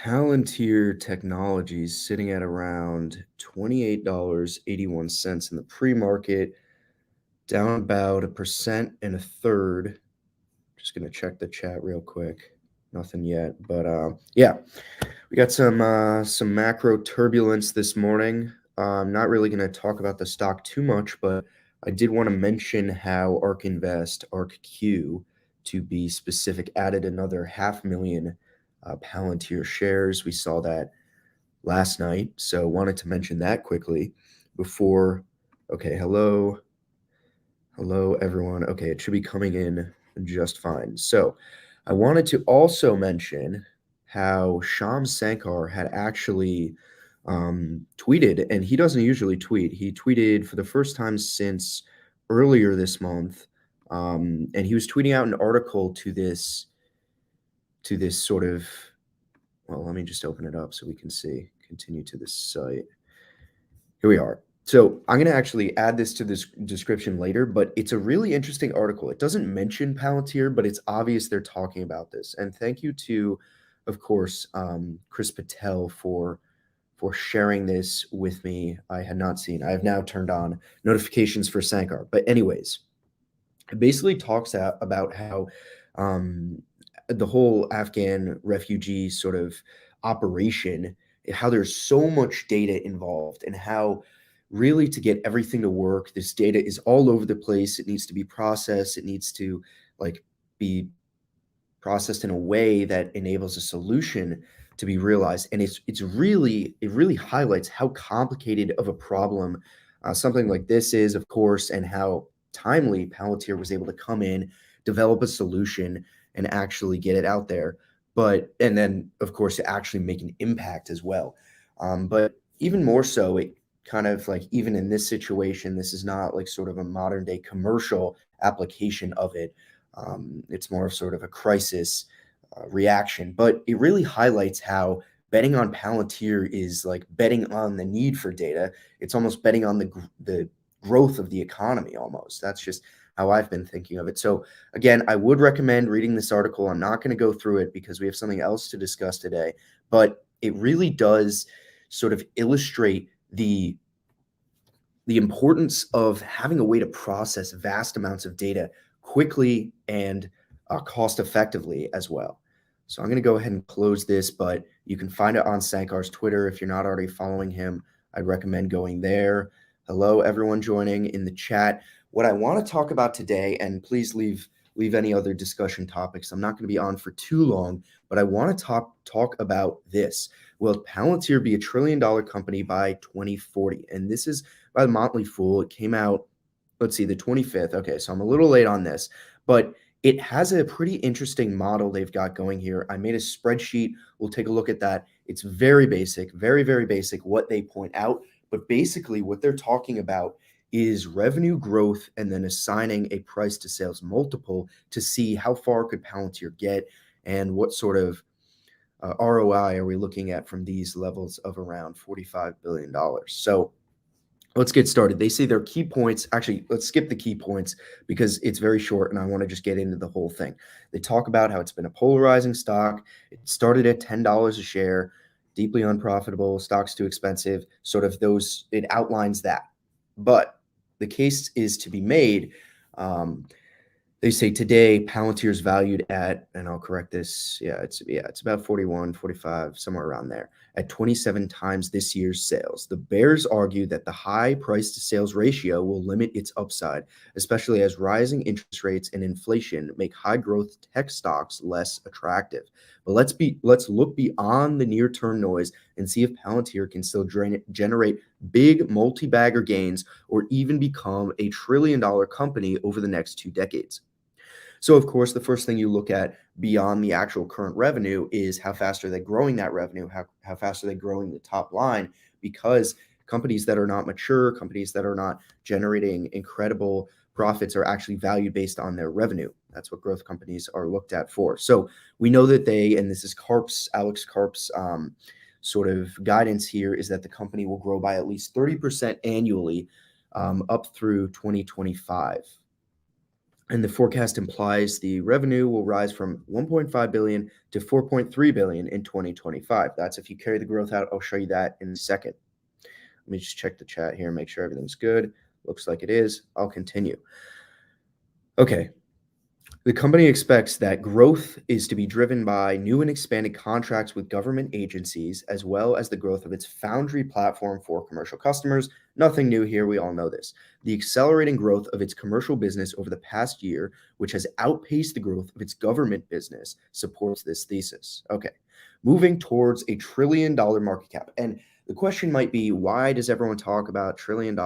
Palantir Technologies sitting at around $28.81 in the pre-market, down about 1.33%. Just gonna check the chat real quick. Nothing yet, but yeah, we got some macro turbulence this morning. I'm not really gonna talk about the stock too much, but I did want to mention how ARK Invest, ARKQ, to be specific, added another 500,000 Palantir shares. We saw that last night, so wanted to mention that quickly before. Okay, hello everyone. Okay, it should be coming in just fine. So I wanted to also mention how Sham Sankar had actually tweeted, and he doesn't usually tweet. He tweeted for the first time since earlier this month, and he was tweeting out an article to this sort of. Well, let me just open it up so we can see. Continue to this site. Here we are. So I'm going to actually add this to this description later, but it's a really interesting article. It doesn't mention Palantir, but it's obvious they're talking about this. And thank you to, of course, Chris Patel for sharing this with me. I had not seen. I have now turned on notifications for Sankar. But anyways, it basically talks about how the whole Afghan refugee sort of operation, how there's so much data involved, and how really to get everything to work, this data is all over the place. It needs to be processed. It needs to be processed in a way that enables a solution to be realized. And it really highlights how complicated of a problem something like this is, of course, and how timely Palantir was able to come in, develop a solution, and actually get it out there. And then, of course, to actually make an impact as well. But even more so, it kind of even in this situation, this is not sort of a modern day commercial application of it. It's more of sort of a crisis reaction, but it really highlights how betting on Palantir is like betting on the need for data. It's almost betting on the growth of the economy almost. That's just how I've been thinking of it. So again, I would recommend reading this article. I'm not going to go through it because we have something else to discuss today, but it really does sort of illustrate the importance of having a way to process vast amounts of data quickly and cost effectively as well. So I'm going to go ahead and close this, but you can find it on Sankar's Twitter. If you're not already following him, I'd recommend going there. Hello, everyone joining in the chat. What I want to talk about today, and please leave any other discussion topics. I'm not going to be on for too long, but I want to talk about this. Will Palantir be $1 trillion company by 2040? And this is by the Motley Fool. It came out, let's see, the 25th. Okay, so I'm a little late on this, but it has a pretty interesting model they've got going here. I made a spreadsheet. We'll take a look at that. It's very basic, very, very basic what they point out. But basically what they're talking about is revenue growth and then assigning a price to sales multiple to see how far could Palantir get and what sort of ROI are we looking at from these levels of around $45 billion. So let's get started. They say their key points. Actually, let's skip the key points because it's very short and I want to just get into the whole thing. They talk about how it's been a polarizing stock. It started at $10 a share, deeply unprofitable, stock's too expensive, sort of those, it outlines that. But the case is to be made. They say today Palantir is valued at, and I'll correct this. It's about 41, 45, somewhere around there, at 27 times this year's sales. The bears argue that the high price to sales ratio will limit its upside, especially as rising interest rates and inflation make high growth tech stocks less attractive. But let's look beyond the near term noise and see if Palantir can still generate big multi-bagger gains or even become a $1 trillion company over the next 2 decades. So, of course, the first thing you look at beyond the actual current revenue is how fast are they growing that revenue? How fast are they growing the top line? Because companies that are not mature, companies that are not generating incredible profits are actually valued based on their revenue. That's what growth companies are looked at for. So we know that and this is Alex Karp's sort of guidance here, is that the company will grow by at least 30% annually up through 2025. And the forecast implies the revenue will rise from 1.5 billion to 4.3 billion in 2025. That's if you carry the growth out. I'll show you that in a second. Let me just check the chat here and make sure everything's good. Looks like it is. I'll continue. Okay. The company expects that growth is to be driven by new and expanded contracts with government agencies, as well as the growth of its Foundry platform for commercial customers. Nothing new here. We all know this. The accelerating growth of its commercial business over the past year, which has outpaced the growth of its government business, supports this thesis. Okay. Moving towards a $1 trillion market cap. And the question might be, why does everyone talk about $1 trillion?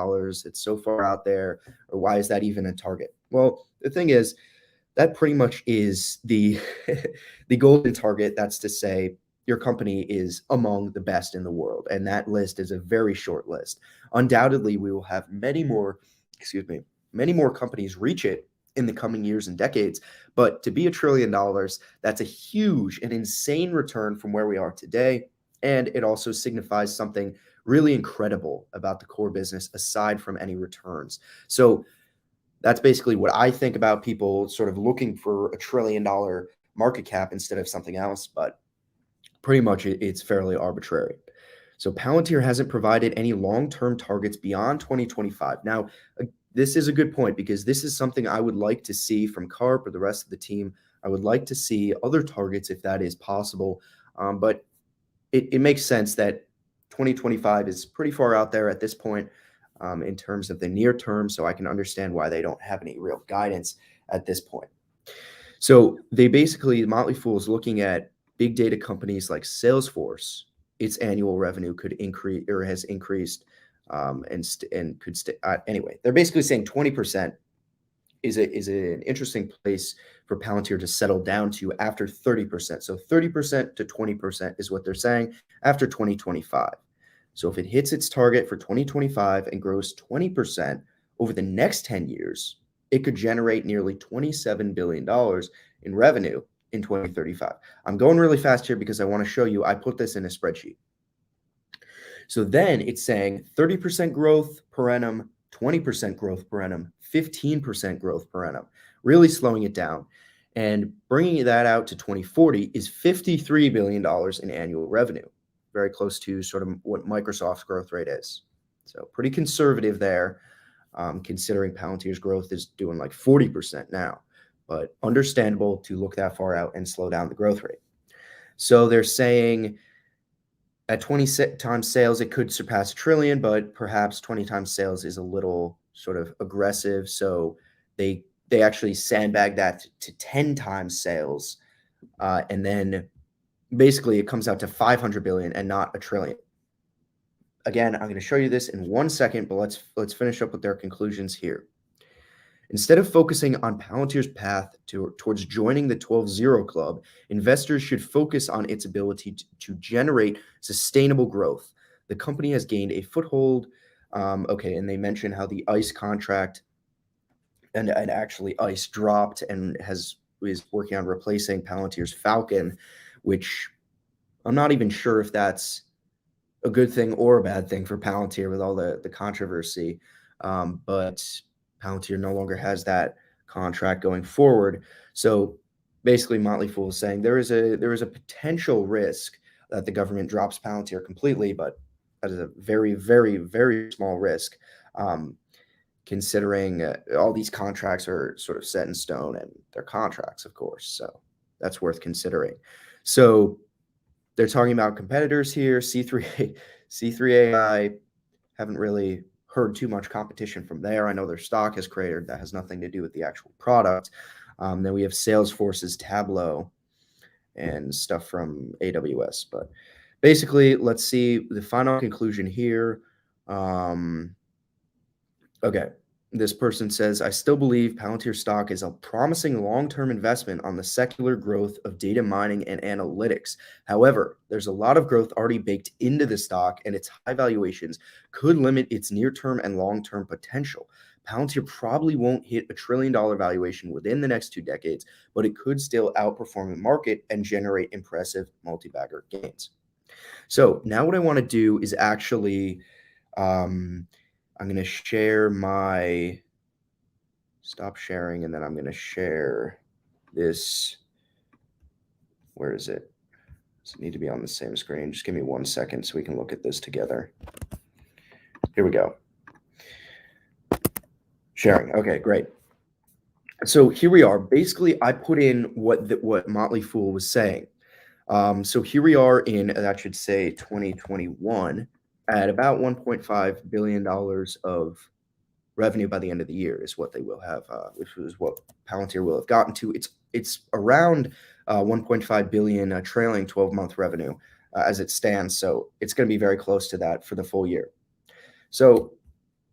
It's so far out there, or why is that even a target? Well, the thing is, that pretty much is the the golden target. That's to say, your company is among the best in the world, and that list is a very short list. Undoubtedly, we will have many more companies reach it in the coming years and decades. But to be $1 trillion, that's a huge and insane return from where we are today, and it also signifies something really incredible about the core business aside from any returns. So that's basically what I think about people sort of looking for a $1 trillion market cap instead of something else, but pretty much it's fairly arbitrary. So Palantir hasn't provided any long-term targets beyond 2025. Now, this is a good point because this is something I would like to see from Carp or the rest of the team. I would like to see other targets if that is possible, but it makes sense that 2025 is pretty far out there at this point. In terms of the near term, so I can understand why they don't have any real guidance at this point. So they basically, Motley Fool is looking at big data companies like Salesforce. Its annual revenue could increase or has increased, and could stay. Anyway, they're basically saying 20% is an interesting place for Palantir to settle down to after 30%. So 30% to 20% is what they're saying after 2025. So if it hits its target for 2025 and grows 20% over the next 10 years, it could generate nearly $27 billion in revenue in 2035. I'm going really fast here because I want to show you, I put this in a spreadsheet. So then it's saying 30% growth per annum, 20% growth per annum, 15% growth per annum, really slowing it down. And bringing that out to 2040 is $53 billion in annual revenue. Very close to sort of what Microsoft's growth rate is. So pretty conservative there, considering Palantir's growth is doing like 40% now, but understandable to look that far out and slow down the growth rate. So they're saying at 20 times sales, it could surpass $1 trillion, but perhaps 20 times sales is a little sort of aggressive. So they actually sandbag that to 10 times sales, and then basically it comes out to 500 billion and not $1 trillion. Again, I'm going to show you this in 1 second, but let's finish up with their conclusions here. Instead of focusing on Palantir's path towards joining the 12-0 club, investors should focus on its ability to generate sustainable growth. The company has gained a foothold. Okay, and they mention how the ICE contract and actually ICE dropped and is working on replacing Palantir's Falcon, which I'm not even sure if that's a good thing or a bad thing for Palantir with all the controversy. But Palantir no longer has that contract going forward. So basically, Motley Fool is saying there is a potential risk that the government drops Palantir completely, but that is a very, very, very small risk, considering all these contracts are sort of set in stone, and they're contracts, of course. So that's worth considering. So they're talking about competitors here. C3AI, haven't really heard too much competition from there. I know their stock has cratered. That has nothing to do with the actual product. Then we have Salesforce's Tableau and stuff from AWS. But basically, let's see the final conclusion here. Okay. This person says, I still believe Palantir stock is a promising long-term investment on the secular growth of data mining and analytics. However, there's a lot of growth already baked into the stock, and its high valuations could limit its near-term and long-term potential. Palantir probably won't hit $1 trillion valuation within the next 2 decades, but it could still outperform the market and generate impressive multi-bagger gains. So now what I want to do is actually... I'm going to share my stop sharing, and then I'm going to share this. Where is it? Does it need to be on the same screen? Just give me 1 second so we can look at this together. Here we go. Sharing. Okay, great. So here we are. Basically, I put in what Motley Fool was saying. So here we are in, that should say 2021, at about $1.5 billion of revenue by the end of the year is what they will have, which is what Palantir will have gotten to. It's around 1.5 billion trailing 12-month revenue as it stands. So it's going to be very close to that for the full year. So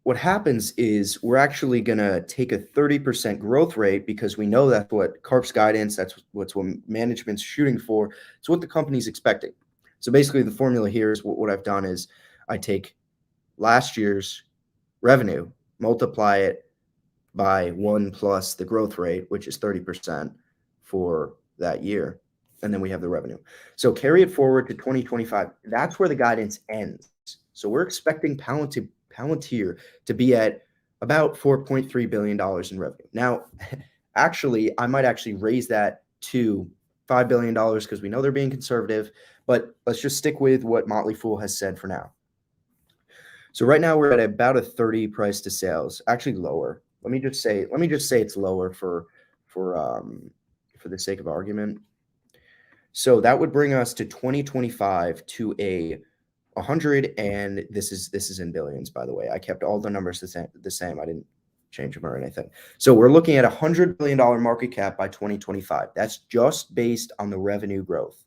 what happens is we're actually going to take a 30% growth rate because we know that's what Carp's guidance, that's what management's shooting for. It's what the company's expecting. So basically the formula here is what I've done is I take last year's revenue, multiply it by 1 plus the growth rate, which is 30% for that year. And then we have the revenue. So carry it forward to 2025. That's where the guidance ends. So we're expecting Palantir to be at about $4.3 billion in revenue. Now, actually, I might actually raise that to $5 billion because we know they're being conservative, but let's just stick with what Motley Fool has said for now. So right now we're at about a 30 price to sales, actually lower. Let me just say it's lower for the sake of argument. So that would bring us to 2025 to a 100, and this is in billions, by the way. I kept all the numbers the same. I didn't change them or anything. So we're looking at $100 billion market cap by 2025. That's just based on the revenue growth.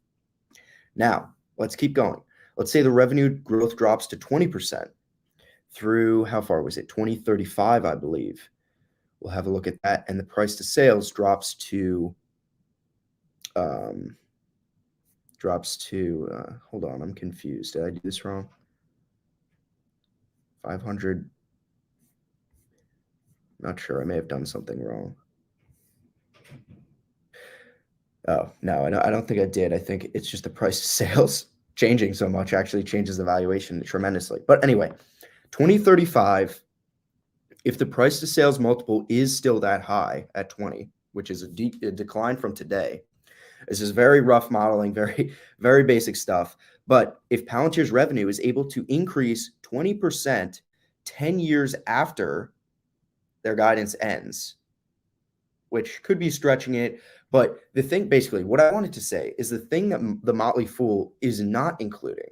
Now, let's keep going. Let's say the revenue growth drops to 20% through, how far was it? 2035, I believe. We'll have a look at that. And the price to sales drops to, hold on, I'm confused. Did I do this wrong? 500. Not sure. I may have done something wrong. Oh, no, I don't think I did. I think it's just the price to sales changing so much actually changes the valuation tremendously. But anyway, 2035, if the price to sales multiple is still that high at 20, which is a decline from today, this is very rough modeling, very, very basic stuff. But if Palantir's revenue is able to increase 20% 10 years after their guidance ends, which could be stretching it. But the thing, basically, what I wanted to say is the thing that the Motley Fool is not including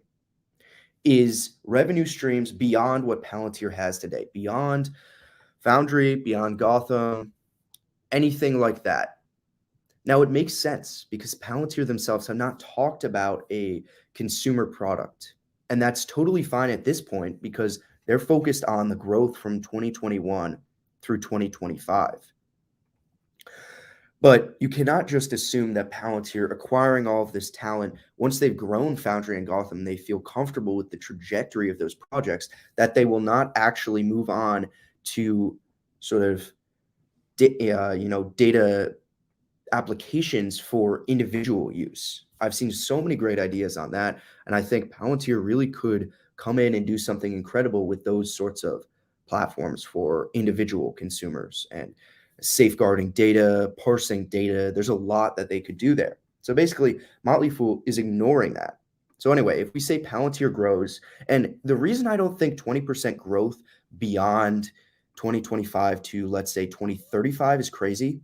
is revenue streams beyond what Palantir has today, beyond Foundry, beyond Gotham, anything like that. Now, it makes sense because Palantir themselves have not talked about a consumer product. And that's totally fine at this point because they're focused on the growth from 2021 through 2025. But you cannot just assume that Palantir acquiring all of this talent, once they've grown Foundry and Gotham, they feel comfortable with the trajectory of those projects, that they will not actually move on to sort of data applications for individual use. I've seen so many great ideas on that, and I think Palantir really could come in and do something incredible with those sorts of platforms for individual consumers and safeguarding data, parsing data. There's a lot that they could do there. So basically, Motley Fool is ignoring that. So anyway, if we say Palantir grows, and the reason I don't think 20% growth beyond 2025 to, let's say, 2035 is crazy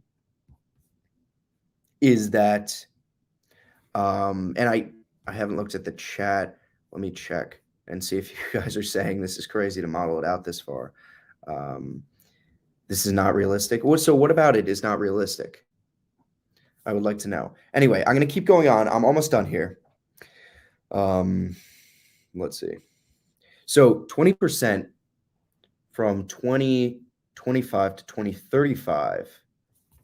is that, and I haven't looked at the chat. Let me check and see if you guys are saying this is crazy to model it out this far. This is not realistic. So what about it is not realistic? I would like to know. Anyway, I'm going to keep going on. I'm almost done here. Let's see. So 20% from 2025 to 2035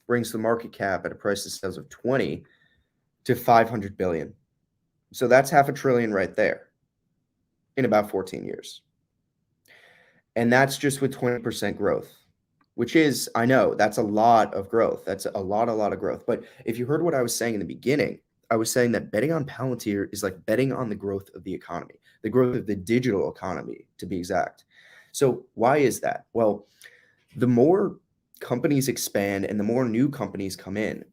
brings the market cap at a price to sales of 20 to 500 billion. So that's $500 billion right there in about 14 years. And that's just with 20% growth, which is, I know, that's a lot of growth. That's a lot of growth. But if you heard what I was saying in the beginning, I was saying that betting on Palantir is like betting on the growth of the economy, the growth of the digital economy, to be exact. So why is that? Well, the more companies expand and the more new companies come in,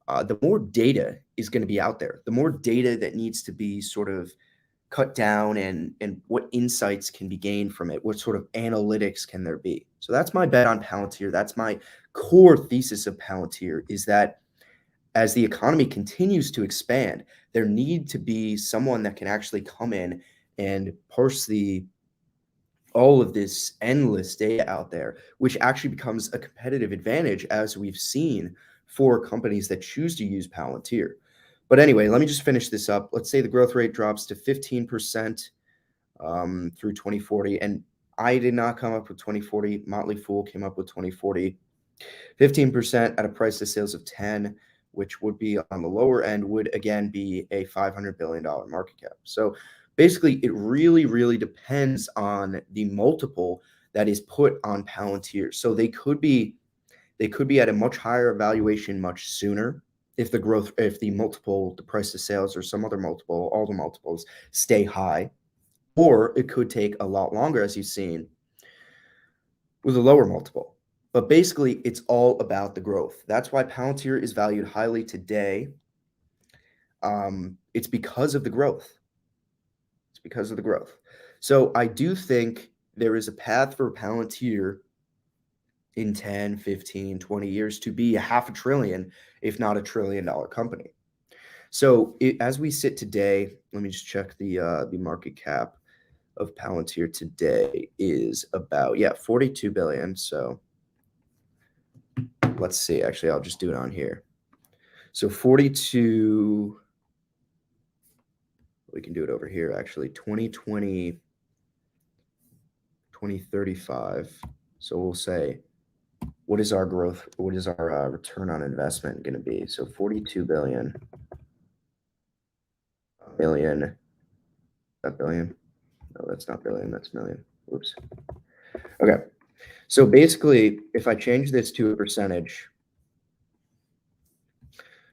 the more data is going to be out there. The more data that needs to be sort of cut down, and what insights can be gained from it. What sort of analytics can there be? So that's my bet on Palantir. That's my core thesis of Palantir, is that as the economy continues to expand, there need to be someone that can actually come in and parse all of this endless data out there, which actually becomes a competitive advantage, as we've seen for companies that choose to use Palantir. But anyway, let me just finish this up. Let's say the growth rate drops to 15% through 2040. And I did not come up with 2040. Motley Fool came up with 2040. 15% at a price to sales of 10, which would be on the lower end, would again be a $500 billion market cap. So basically, it really, really depends on the multiple that is put on Palantir. So they could be at a much higher valuation much sooner if the multiple, the price to sales, or some other multiple, all the multiples stay high, or it could take a lot longer, as you've seen, with a lower multiple. But basically, it's all about the growth. That's why Palantir is valued highly today. It's because of the growth. It's because of the growth. So I do think there is a path for Palantir in 10, 15, 20 years to be a $500 billion, if not $1 trillion company. So as we sit today, let me just check the market cap of Palantir today is about 42 billion. So let's see. Actually, I'll just do it on here. So 42. We can do it over here. Actually, 2020, 2035. So we'll say, what is our growth? What is our return on investment going to be? So 42 billion. Million. That billion? No, that's not billion. That's million. Oops. Okay. So basically, if I change this to a percentage,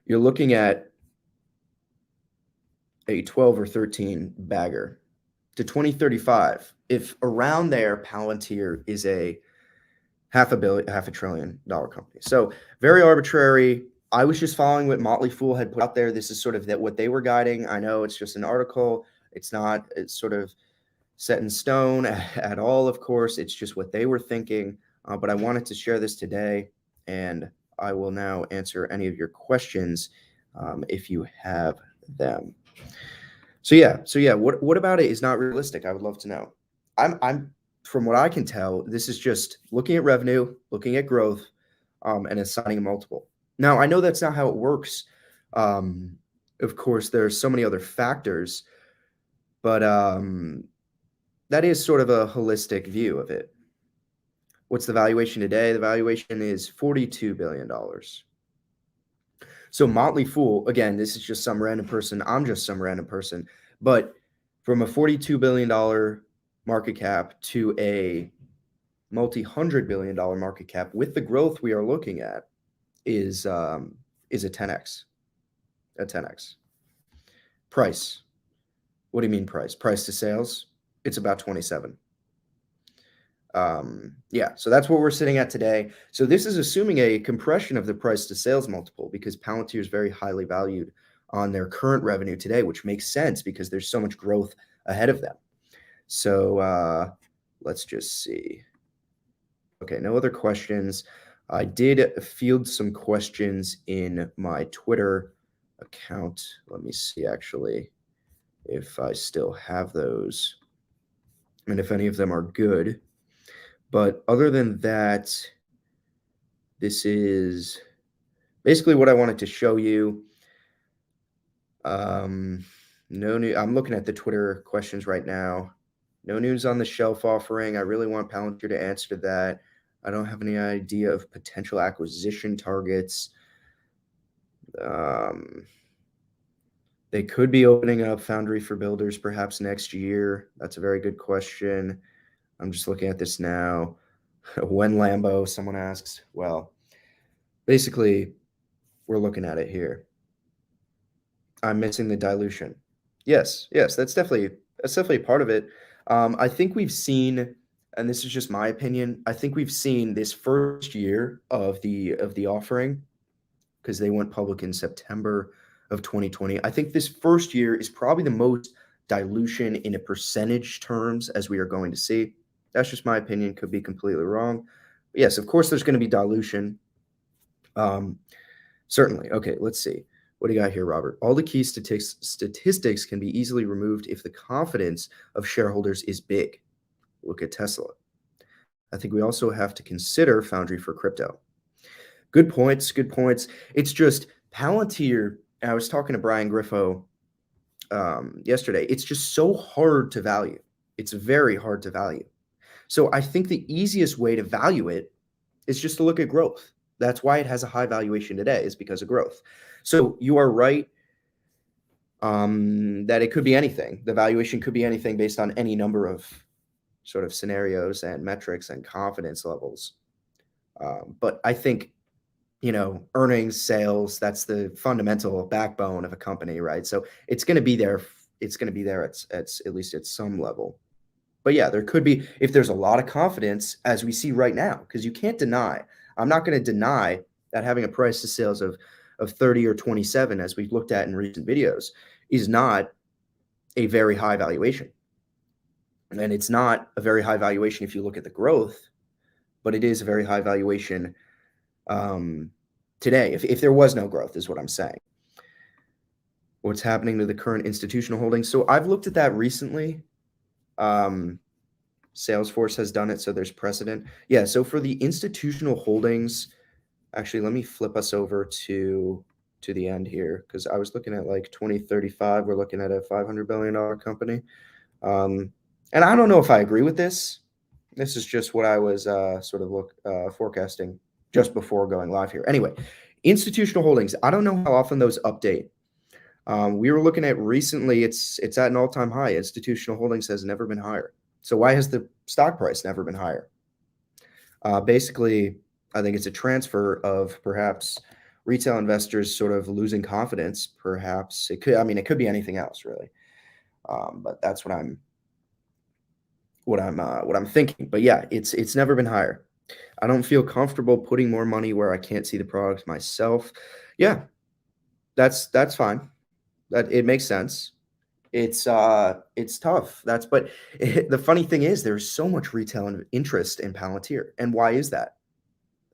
you're looking at a 12 or 13 bagger to 2035. If around there, Palantir is a $500 billion company. So very arbitrary. I was just following what Motley Fool had put out there. This is sort of what they were guiding. I know it's just an article. It's sort of set in stone at all, of course. It's just what they were thinking. But I wanted to share this today, and I will now answer any of your questions if you have them. So yeah, what about it is not realistic? I would love to know. I'm from what I can tell, this is just looking at revenue, looking at growth, and assigning a multiple. Now, I know that's not how it works. Of course, there are so many other factors, but that is sort of a holistic view of it. What's the valuation today? The valuation is $42 billion. So Motley Fool, again, this is just some random person. I'm just some random person. But from a $42 billion market cap to a multi-$100 billion market cap with the growth we are looking at is a 10x. A 10x. Price. What do you mean price? Price to sales? It's about 27. So that's what we're sitting at today. So this is assuming a compression of the price to sales multiple, because Palantir is very highly valued on their current revenue today, which makes sense because there's so much growth ahead of them. So let's just see. Okay, no other questions. I did field some questions in my Twitter account. Let me see actually if I still have those and if any of them are good. But other than that, this is basically what I wanted to show you. No new. I'm looking at the Twitter questions right now. No news on the shelf offering. I really want Palantir to answer to that. I don't have any idea of potential acquisition targets. They could be opening up Foundry for Builders perhaps next year. That's a very good question. I'm just looking at this now. When Lambo, someone asks. Well, basically, we're looking at it here. I'm missing the dilution. Yes, that's definitely part of it. I think we've seen and this is just my opinion, I think we've seen this first year of the offering, because they went public in September of 2020. I think this first year is probably the most dilution in a percentage terms as we are going to see. That's just my opinion. Could be completely wrong. But yes, of course, there's going to be dilution. Certainly. Okay, let's see. What do you got here, Robert? All the key statistics can be easily removed if the confidence of shareholders is big. Look at Tesla. I think we also have to consider Foundry for crypto. Good points. Good points. It's just Palantir. I was talking to Brian Griffo yesterday. It's just so hard to value. It's very hard to value. So I think the easiest way to value it is just to look at growth. That's why it has a high valuation today, is because of growth. So you are right that it could be anything. The valuation could be anything based on any number of sort of scenarios and metrics and confidence levels. But I think, earnings, sales, that's the fundamental backbone of a company, right? So it's going to be there. It's going to be there at least at some level. But yeah, there could be, if there's a lot of confidence, as we see right now, because you can't deny, I'm not going to deny that having a price to sales of 30 or 27, as we've looked at in recent videos, is not a very high valuation. And it's not a very high valuation if you look at the growth, but it is a very high valuation today, if there was no growth, is what I'm saying. What's happening to the current institutional holdings? So I've looked at that recently. Salesforce has done it, so there's precedent. Yeah, so for the institutional holdings, actually, let me flip us over to the end here, because I was looking at like 2035. We're looking at a $500 billion company. And I don't know if I agree with this. This is just what I was sort of forecasting just before going live here. Anyway, institutional holdings, I don't know how often those update. We were looking at recently, it's at an all-time high. Institutional holdings has never been higher. So why has the stock price never been higher? Basically, I think it's a transfer of perhaps retail investors sort of losing confidence. Perhaps it could be anything else really. But that's what I'm thinking. But yeah, it's never been higher. I don't feel comfortable putting more money where I can't see the product myself. Yeah, that's fine. That it makes sense. It's tough. But the funny thing is there's so much retail interest in Palantir. And why is that?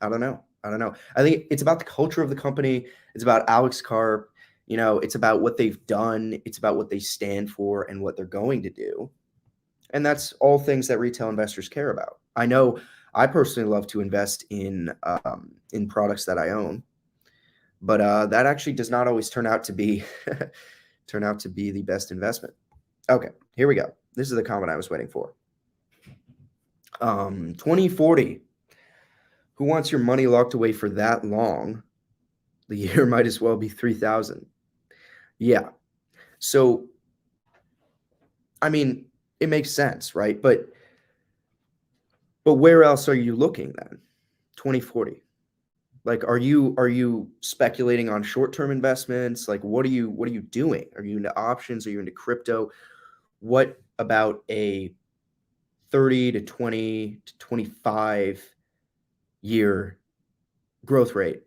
I don't know. I think it's about the culture of the company. It's about Alex Karp. It's about what they've done. It's about what they stand for and what they're going to do. And that's all things that retail investors care about. I know I personally love to invest in products that I own, but that actually does not always turn out to be the best investment. Okay, here we go. This is the comment I was waiting for. 2040. Who wants your money locked away for that long? The year might as well be 3,000. Yeah. So, it makes sense, right? But where else are you looking then? 2040. Like, are you speculating on short-term investments? Like, what are you doing? Are you into options? Are you into crypto? What about a 30 to 20 to 25 year growth rate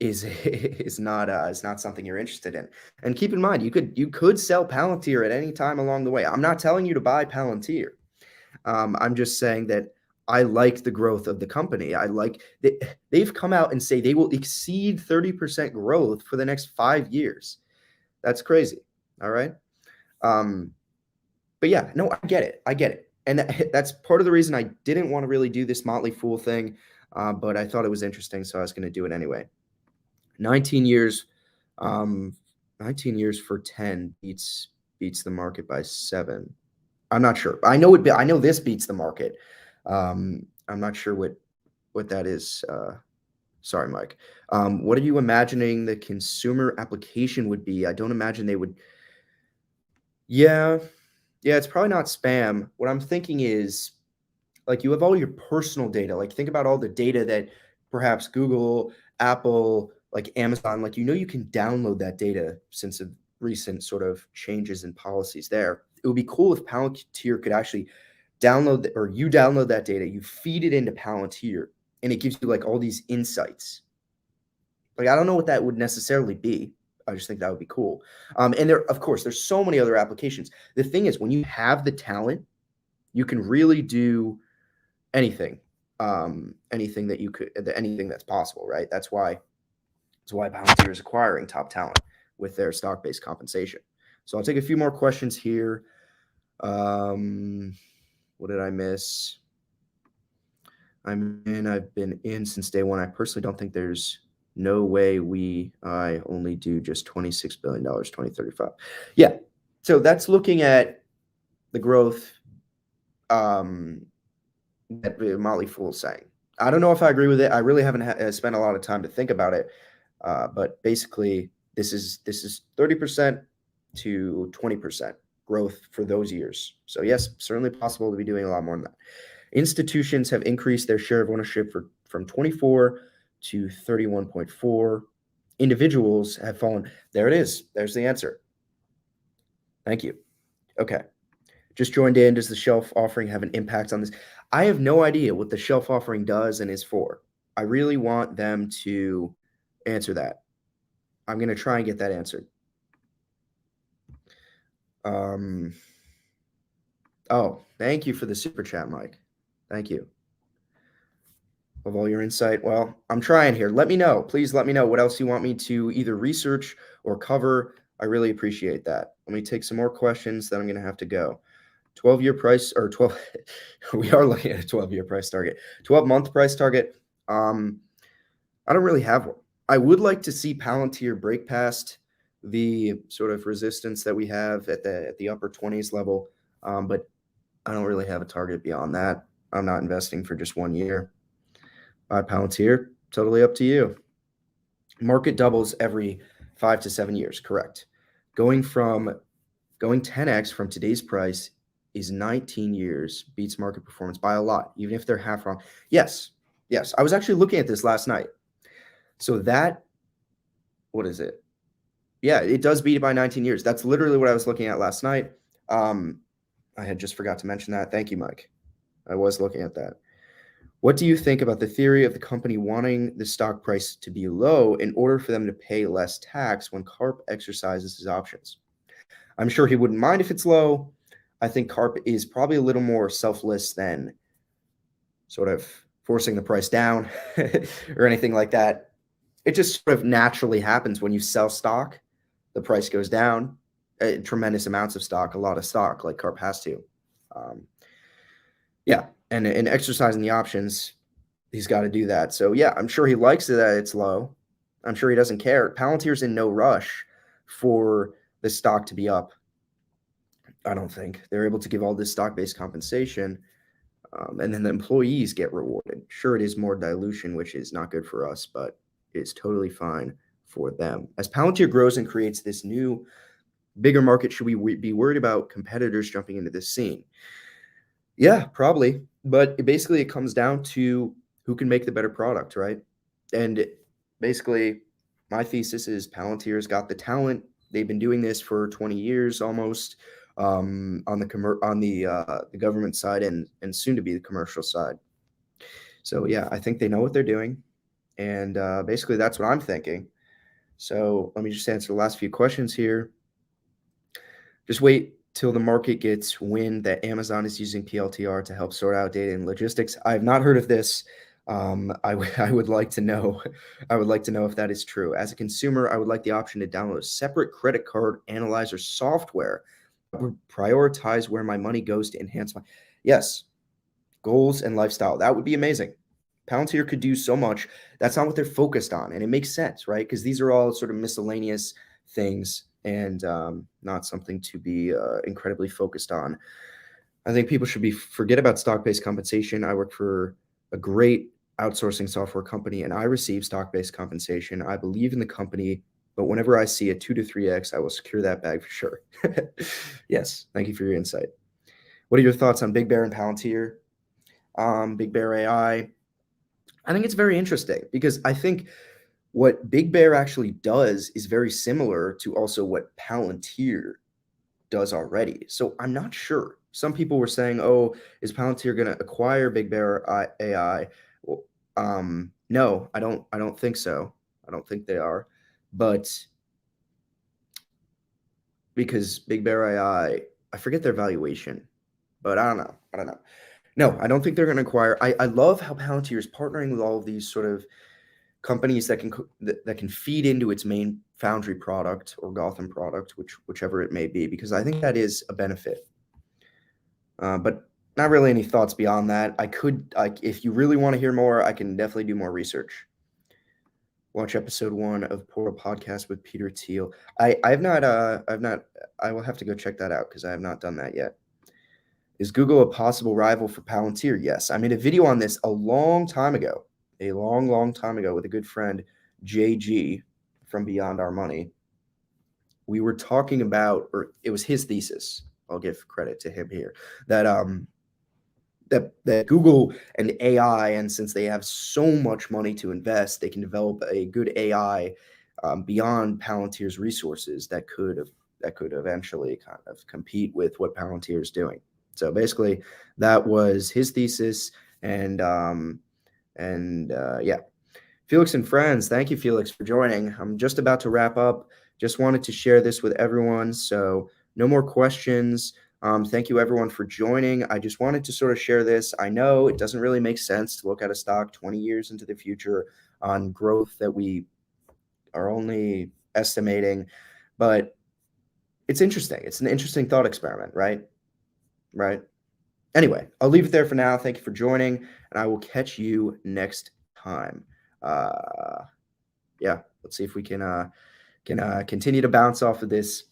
is not something you're interested in? And keep in mind, you could sell Palantir at any time along the way. I'm not telling you to buy Palantir. I'm just saying that I like the growth of the company. I like that they've come out and say they will exceed 30% growth for the next 5 years. That's crazy. All right. But yeah, no, I get it. And that's part of the reason I didn't want to really do this Motley Fool thing. But I thought it was interesting, so I was going to do it anyway. 19 years, 19 years for 10 beats the market by 7. I'm not sure. I know this beats the market. I'm not sure what that is. Sorry, Mike. What are you imagining the consumer application would be? I don't imagine they would. Yeah, it's probably not spam. What I'm thinking is, like, you have all your personal data. Like, think about all the data that perhaps Google, Apple, like Amazon, like, you can download that data since of recent sort of changes in policies there. It would be cool if Palantir could actually you download that data, you feed it into Palantir, and it gives you like all these insights. Like, I don't know what that would necessarily be. I just think that would be cool. And of course, there's so many other applications. The thing is, when you have the talent, you can really do anything, anything that's possible, right? That's why Palantir is acquiring top talent with their stock-based compensation. So I'll take a few more questions here. What did I miss? I've been in since day one. I personally don't think there's no way I only do just $26 billion, 2035. Yeah. So that's looking at the growth that Motley Fool's saying. I don't know if I agree with it. I really haven't spent a lot of time to think about it. But basically, this is 30% to 20% growth for those years. So yes, certainly possible to be doing a lot more than that. Institutions have increased their share of ownership from 24 to 31.4. Individuals have fallen. There it is. There's the answer. Thank you. Okay. Just joined in. Does the shelf offering have an impact on this? I have no idea what the shelf offering does and is for. I really want them to answer that. I'm going to try and get that answered. Oh, thank you for the super chat, Mike. Thank you. Of all your insight. Well, I'm trying here. Let me know. Please let me know what else you want me to either research or cover. I really appreciate that. Let me take some more questions, then I'm going to have to go. 12-year price or 12. We are looking at a 12-year price target. 12-month price target. I don't really have one. I would like to see Palantir break past the sort of resistance that we have at the upper 20s level, but I don't really have a target beyond that. I'm not investing for just 1 year. Buy Palantir, totally up to you. Market doubles every 5 to 7 years, correct. Going 10x from today's price is 19 years, beats market performance by a lot, even if they're half wrong. Yes. I was actually looking at this last night. So what is it? Yeah, it does beat it by 19 years. That's literally what I was looking at last night. I had just forgot to mention that. Thank you, Mike. I was looking at that. What do you think about the theory of the company wanting the stock price to be low in order for them to pay less tax when Karp exercises his options? I'm sure he wouldn't mind if it's low. I think Karp is probably a little more selfless than sort of forcing the price down or anything like that. It just sort of naturally happens when you sell stock. The price goes down, tremendous amounts of stock, a lot of stock, like Karp has to. Yeah, and in exercising the options, he's got to do that. So yeah, I'm sure he likes it that it's low. I'm sure he doesn't care. Palantir's in no rush for the stock to be up. I don't think they're able to give all this stock-based compensation, and then the employees get rewarded. Sure, it is more dilution, which is not good for us, but it's totally fine for them. As Palantir grows and creates this new, bigger market, should we be worried about competitors jumping into this scene? Yeah, probably. But basically, it comes down to who can make the better product, right? And basically, my thesis is Palantir's got the talent. They've been doing this for 20 years almost, on the government side and soon to be the commercial side. So yeah, I think they know what they're doing, and basically that's what I'm thinking. So let me just answer the last few questions here. Just wait till the market gets wind that Amazon is using PLTR to help sort out data and logistics. I have not heard of this. I would like to know. I would like to know if that is true. As a consumer, I would like the option to download a separate credit card analyzer software that would prioritize where my money goes to enhance my goals and lifestyle. That would be amazing. Palantir could do so much. That's not what they're focused on, and it makes sense, right? Because these are all sort of miscellaneous things and not something to be incredibly focused on. I think people should forget about stock-based compensation. I work for a great outsourcing software company, and I receive stock-based compensation. I believe in the company, but whenever I see a 2 to 3x, I will secure that bag for sure. Yes, thank you for your insight. What are your thoughts on Big Bear and Palantir? Big Bear AI. I think it's very interesting because I think what Big Bear actually does is very similar to also what Palantir does already. So I'm not sure. some people were saying, "Oh, is Palantir going to acquire Big Bear AI?" Well, no, I don't think so. I don't think they are, but because Big Bear I forget their valuation, but I don't know. I don't know. No, I don't think they're going to acquire. I love how Palantir is partnering with all of these sort of companies that can feed into its main Foundry product or Gotham product, whichever it may be, because I think that is a benefit. But not really any thoughts beyond that. I could, like, if you really want to hear more, I can definitely do more research. Watch episode 1 of Portal Podcast with Peter Thiel. I've not. I will have to go check that out because I have not done that yet. Is Google a possible rival for Palantir? Yes. I made a video on this a long time ago, long time ago, with a good friend, JG from Beyond Our Money. We were talking about, or it was his thesis. I'll give credit to him here, that that Google and AI, and since they have so much money to invest, they can develop a good AI beyond Palantir's resources that could eventually kind of compete with what Palantir is doing. So basically, that was his thesis, and yeah. Felix and friends, thank you, Felix, for joining. I'm just about to wrap up. Just wanted to share this with everyone. So no more questions. Thank you, everyone, for joining. I just wanted to sort of share this. I know it doesn't really make sense to look at a stock 20 years into the future on growth that we are only estimating, but it's interesting. It's an interesting thought experiment, right? Right. Anyway, I'll leave it there for now. Thank you for joining, and I will catch you next time. Yeah, let's see if we can continue to bounce off of this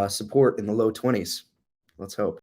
support in the low 20s. Let's hope.